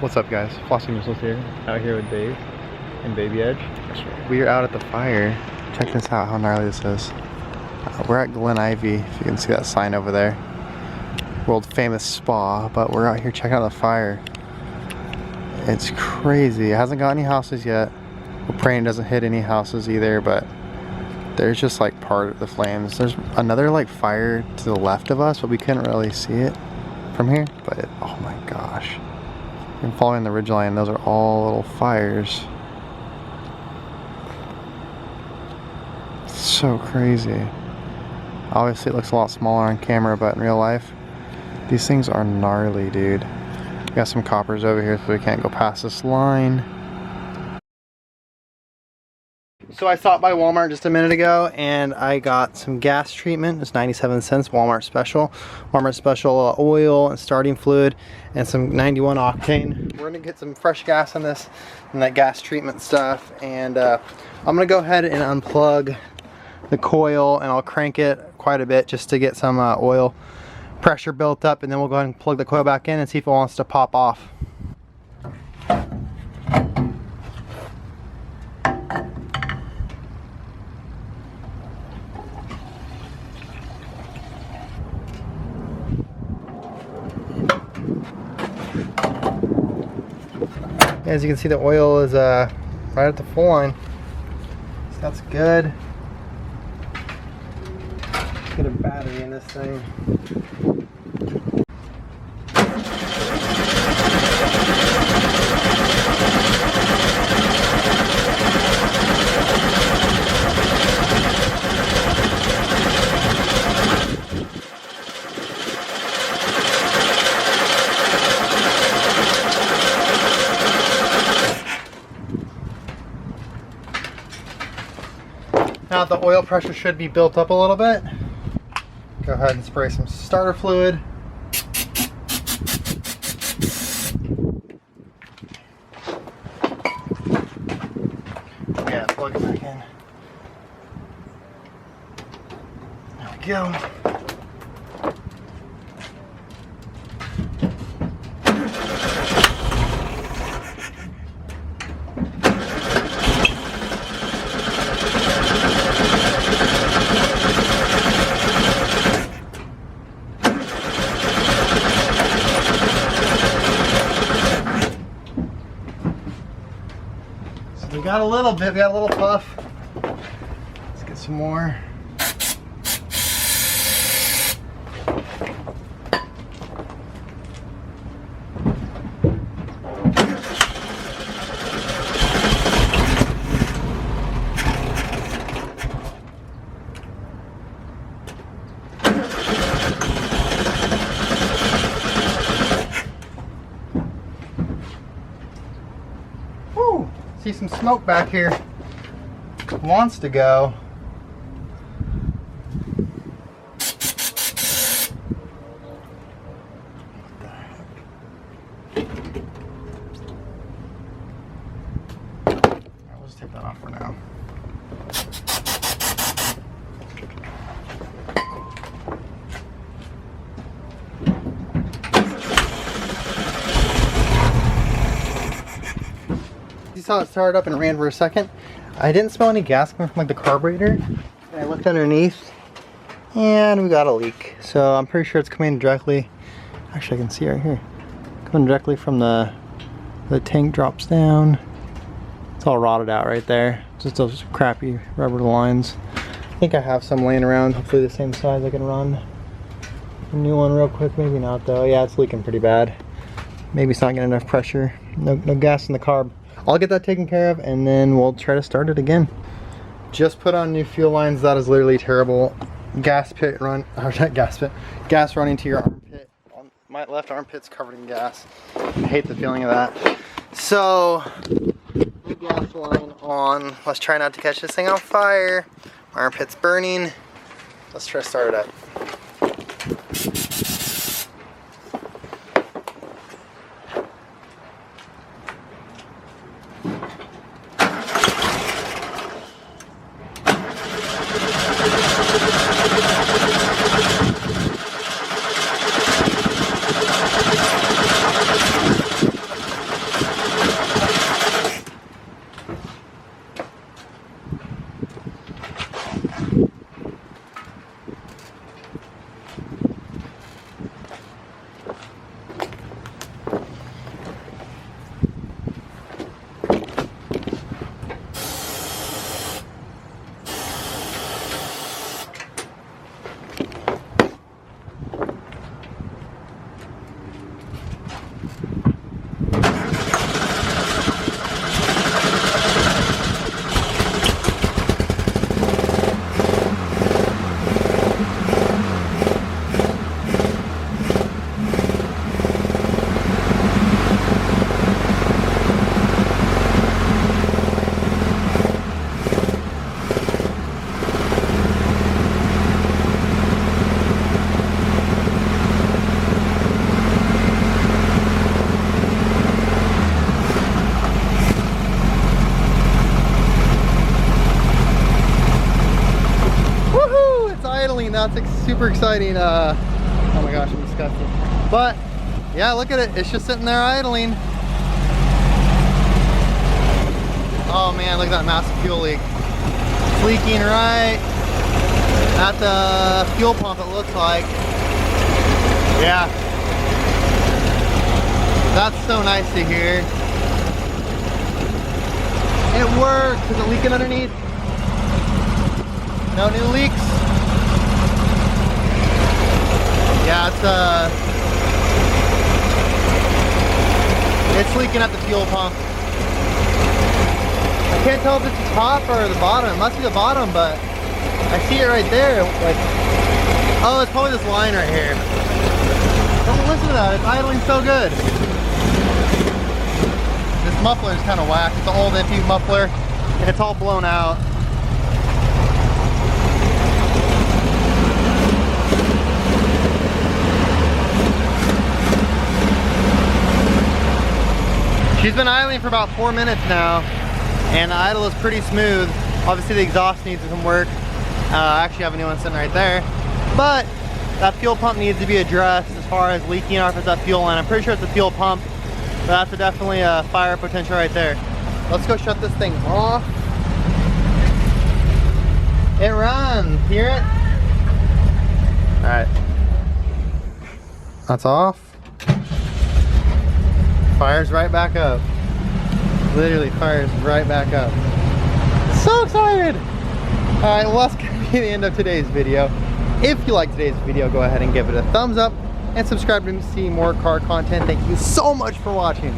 What's up, guys? Flossy Missiles here, out here with Dave and Baby Edge. We are out at the fire. Check this out, how gnarly this is. We're at Glen Ivy, if you can see that sign over there. World famous spa, but we're out here checking out the fire. It's crazy. It hasn't got any houses yet. We're praying it doesn't hit any houses either, but there's just like part of the flames. There's another like fire to the left of us, but we couldn't really see it from here. But oh my gosh. I'm following the ridgeline. Those are all little fires. It's so crazy. Obviously it looks a lot smaller on camera, but in real life, these things are gnarly, dude. We got some coppers over here, so we can't go past this line. So I stopped by Walmart just a minute ago and I got some gas treatment. It's 97 cents, Walmart special. Walmart special oil and starting fluid and some 91 octane. We're gonna get some fresh gas on this and that gas treatment stuff. And I'm gonna go ahead and unplug the coil and I'll crank it quite a bit just to get some oil pressure built up, and then we'll go ahead and plug the coil back in and see if it wants to pop off. As you can see, the oil is right at the full line, so that's good. Let's get a battery in this thing. Now the oil pressure should be built up a little bit. Go ahead and spray some starter fluid. Yeah, plug it back in. There we go. We got a little bit, we got a little puff. Let's get some more. See some smoke back here. Wants to go. I'll just take that off for now. You saw it started up and ran for a second. I didn't smell any gas coming from like the carburetor. And I looked underneath and we got a leak. So I'm pretty sure it's coming directly, actually I can see right here, coming directly from the tank drops down. It's all rotted out right there. Just those crappy rubber lines. I think I have some laying around, hopefully the same size I can run a new one real quick. Maybe not though. Yeah, it's leaking pretty bad. Maybe it's not getting enough pressure. No gas in the carb. I'll get that taken care of and then we'll try to start it again. Just put on new fuel lines. That is literally terrible. Gas pit run, or not gas pit, gas running to your armpit. My left armpit's covered in gas. I hate the feeling of that. So, new gas line on. Let's try not to catch this thing on fire. My armpit's burning. Let's try to start it up. that's like super exciting. Oh my gosh, I'm disgusted. But yeah, look at it. It's just sitting there idling. Oh man, look at that massive fuel leak. It's leaking right at the fuel pump, it looks like. Yeah. That's so nice to hear. It works. Is it leaking underneath? No new leaks? Yeah, it's leaking at the fuel pump. I can't tell if it's the top or the bottom. It must be the bottom, but I see it right there. Like, oh, it's probably this line right here. Don't listen to that. It's idling so good. This muffler is kind of whack. It's an old empty muffler, and it's all blown out. She's been idling for about 4 minutes now, and the idle is pretty smooth. Obviously the exhaust needs some work. I actually have a new one sitting right there. But that fuel pump needs to be addressed as far as leaking, or if it's that fuel line. I'm pretty sure it's a fuel pump, but that's definitely a fire potential right there. Let's go shut this thing off. It runs, hear it? All right, that's off. Fires right back up. Literally fires right back up. So excited! Alright, well that's gonna be the end of today's video. If you like today's video, go ahead and give it a thumbs up and subscribe to see more car content. Thank you so much for watching.